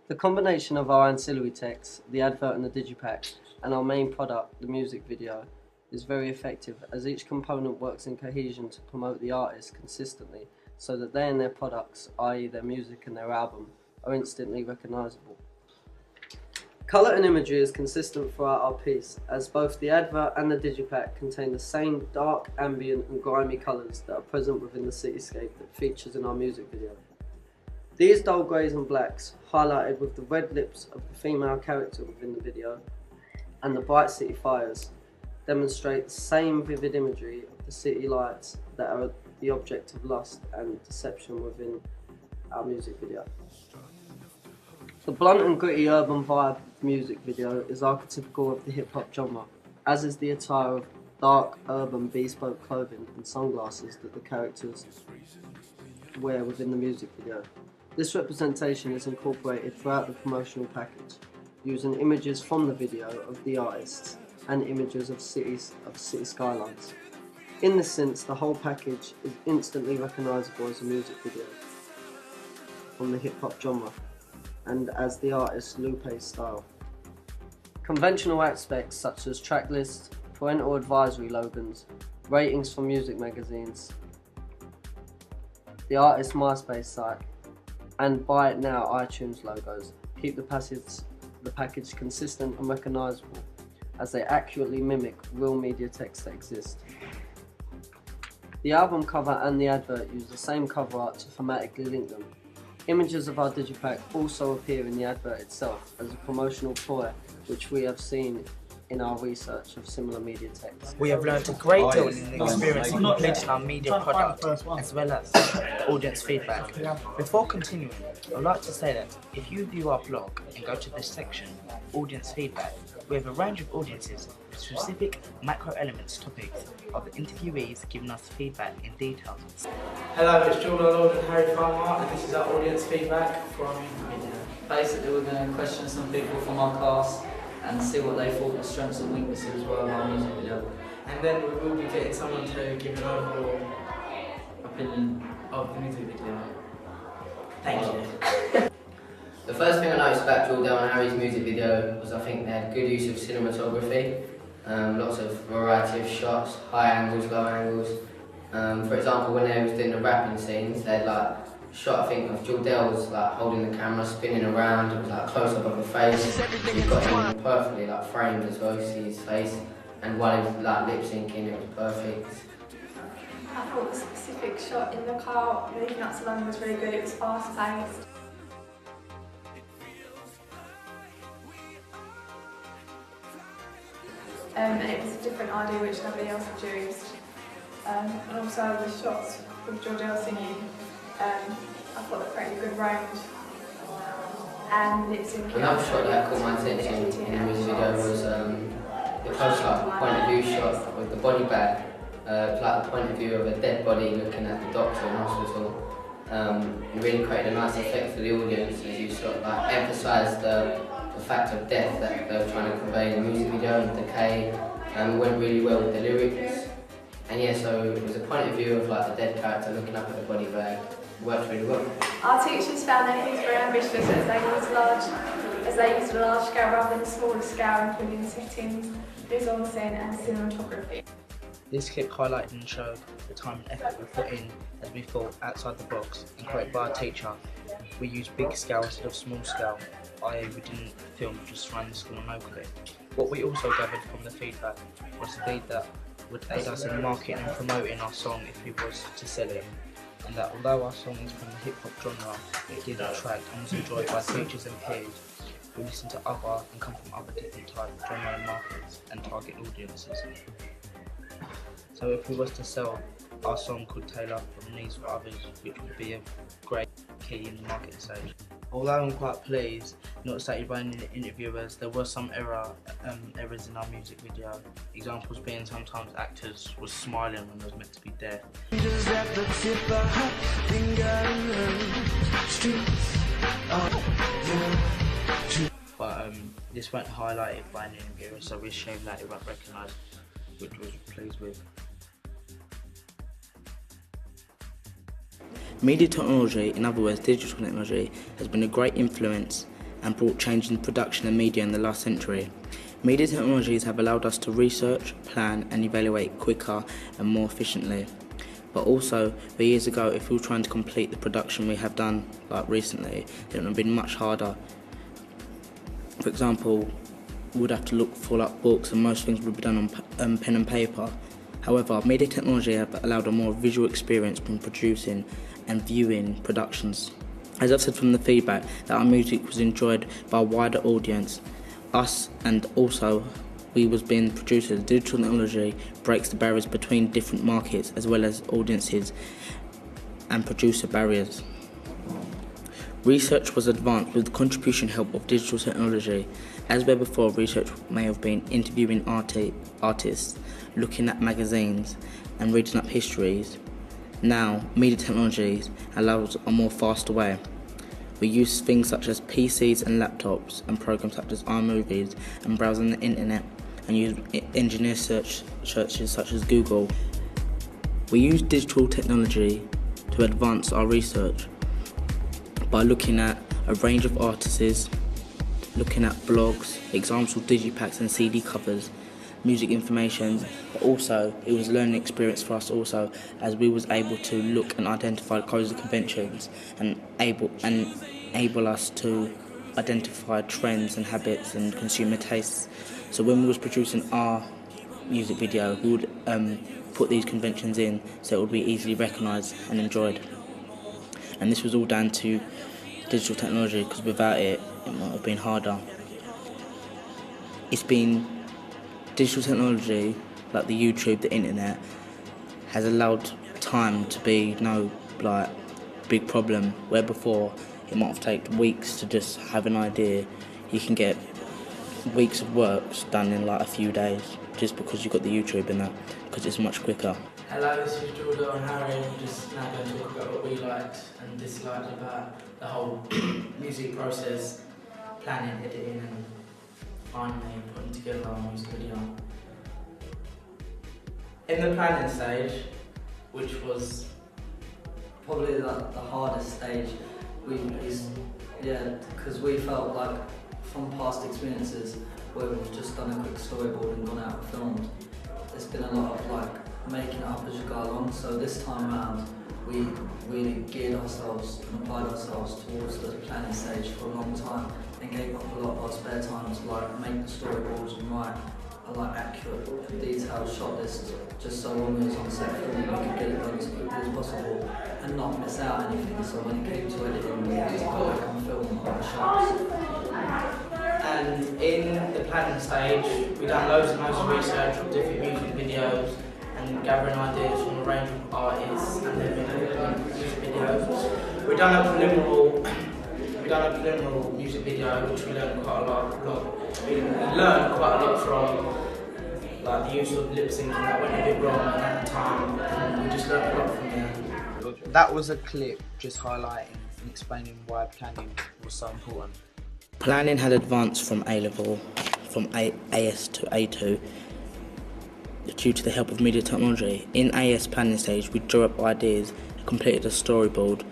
The combination of our ancillary text, the advert and the digipack, and our main product, the music video, is very effective as each component works in cohesion to promote the artist consistently so that they and their products, i.e. their music and their album, are instantly recognisable. Colour and imagery is consistent throughout our piece, as both the advert and the digipack contain the same dark, ambient and grimy colours that are present within the cityscape that features in our music video. These dull greys and blacks, highlighted with the red lips of the female character within the video, and the bright city fires, demonstrate the same vivid imagery of the city lights that are the object of lust and deception within our music video. The blunt and gritty urban vibe of the music video is archetypical of the hip-hop genre, as is the attire of dark, urban, bespoke clothing and sunglasses that the characters wear within the music video. This representation is incorporated throughout the promotional package, using images from the video of the artists and images of city skylines. In this sense, the whole package is instantly recognisable as a music video from the hip-hop genre and as the artist Lupe's style. Conventional aspects such as track lists, parental advisory logos, ratings from music magazines, the artist's MySpace site, and Buy It Now iTunes logos keep the package consistent and recognisable as they accurately mimic real media text that exist. The album cover and the advert use the same cover art to thematically link them. Images of our digipack also appear in the advert itself as a promotional ploy, which we have seen in our research of similar media texts. We have learned a great deal in the experience of completing our media product, as well as audience feedback. Before continuing, I'd like to say that if you view our blog and go to this section, audience feedback, we have a range of audiences with specific macro-elements topics of the interviewees giving us feedback in detail. Hello, it's Jordan Lord and Harry Farmer, and this is our audience feedback from media. Basically, we're going to question some people from our class and see what they thought the strengths and weaknesses were of our music video. And then we will be getting someone to give an overall Opinion. of the music video. Thank you. The first thing I noticed about Jordell and Harry's music video was I think they had good use of cinematography, lots of variety of shots, high angles, low angles. For example, when they was doing the rapping scenes, they had shot I think of Jordell was holding the camera, spinning around, it was a close up of his face. He got him perfectly framed as well, you see his face, and while he was lip syncing, it was perfect. I thought the specific shot in the car leading up to London was really good. It was fast paced. And it was a different idea which nobody else had used. And also the shots with Jordell singing, I thought they created a good range. And it's in Another shot that caught my attention in the music video was the close-up point of view shot with the body bag. Like the point of view of a dead body looking at the doctor in hospital. It really created a nice effect for the audience as you emphasised the fact of death that they were trying to convey in the music video and decay. It went really well with the lyrics. And yeah, so it was a point of view of the dead character looking up at the body bag. It worked really well. Our teachers found their piece very ambitious as they used a large scale rather than a smaller scale, including settings, visual scene and cinematography. This clip highlighted and showed the time and effort we put in as we thought outside the box and created by our teacher. We used big scale instead of small scale, i.e. we didn't film just around the school and locally. What we also gathered from the feedback was the lead that would aid us in marketing and promoting our song if we was to sell it, and that although our song is from the hip hop genre, it did attract and was enjoyed by teachers and peers who listen to other and come from other different type of genre and markets and target audiences. So if we was to sell, our song could tailor from needs for others, which would be a great key in the marketing stage. Although I'm quite pleased, not stated by any interviewers, there were some errors in our music video. Examples being sometimes actors was smiling when they was meant to be deaf. But this weren't highlighted by an interviewer, so we're ashamed that it weren't recognised, which we was pleased with. Media technology, in other words digital technology, has been a great influence and brought change in production and media in the last century. Media technologies have allowed us to research, plan and evaluate quicker and more efficiently. But also, years ago, if we were trying to complete the production we have done like recently, it would have been much harder. For example, we would have to look for like books, and most things would be done on pen and paper. However, media technology have allowed a more visual experience when producing and viewing productions. As I've said from the feedback, that our music was enjoyed by a wider audience, us, and also we was being producers. Digital technology breaks the barriers between different markets as well as audiences and producer barriers. Research was advanced with the contribution help of digital technology. As where before, research may have been interviewing artists, looking at magazines and reading up histories. Now, media technologies allows a more faster way. We use things such as PCs and laptops and programs such as iMovies and browsing the internet and use engineer searches such as Google. We use digital technology to advance our research by looking at a range of artists, looking at blogs, examples of digipacks and CD covers, music information, but also it was a learning experience for us also, as we was able to look and identify codes of conventions and enable us to identify trends and habits and consumer tastes. So when we was producing our music video, we would put these conventions in so it would be easily recognised and enjoyed. And this was all down to digital technology, because without it, it might have been harder. It's been digital technology, like the YouTube, the internet, has allowed time to be no big problem, where before it might have taken weeks to just have an idea. You can get weeks of work done in like a few days just because you've got the YouTube and that, because it's much quicker. Hello, this is Jordan and Harry. We're just now going to talk about what we liked and disliked about the whole music process, planning, editing and finally putting together a music video. In the planning stage, which was Probably the hardest stage, because we felt like from past experiences where we've just done a quick storyboard and gone out and filmed, there's been a lot of like making it up as you go along. So this time around, we really geared ourselves and applied ourselves towards the planning stage for a long time and gave up a lot of our spare time to like make the storyboards and write a like accurate, detailed shot list, just so when we was on set filming we could get it done as quickly as possible and not miss out anything. So when it came to editing, we had to go back and film all the shots. And in the planning stage, we done loads and loads of research on different music videos and gathering ideas from a range of artists and then music videos. We done a preliminary music video which we learned quite a lot. We learned quite a lot from like the use of lip syncing that went a bit wrong at the time, and we just learned a lot from there. That was a clip just highlighting and explaining why planning was so important. Planning had advanced from A-level, from AS to A2, due to the help of media technology. In AS planning stage, we drew up ideas, completed a storyboard,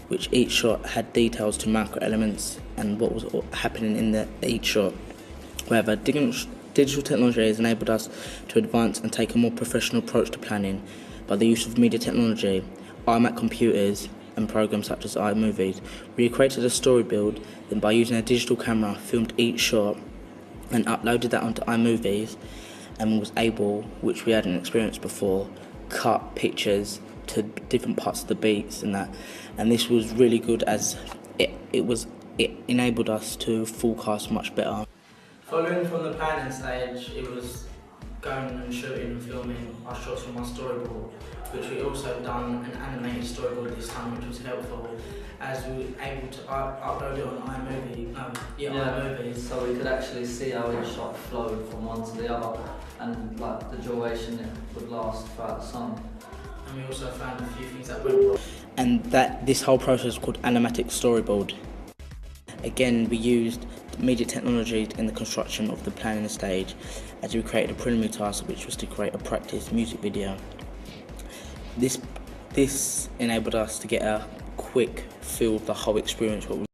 which each shot had details to macro elements and what was happening in each shot. However, digital technology has enabled us to advance and take a more professional approach to planning by the use of media technology, iMac computers and programs such as iMovies. We created a storyboard, then by using a digital camera filmed each shot and uploaded that onto iMovies, and was able, which we hadn't experienced before, cut pictures to different parts of the beats and that. And this was really good as it enabled us to forecast much better. Following from the planning stage, it was going and shooting and filming our shots from our storyboard, which we also done an animated storyboard this time, which was helpful as we were able to upload it on iMovies. So we could actually see how each shot flowed from one to the other and like the duration it would last throughout the song. And we also found a few things that went wrong. And this whole process was called animatic storyboard. Again, we used media technology in the construction of the planning stage, as we created a preliminary task, which was to create a practice music video. This enabled us to get a quick feel of the whole experience, what we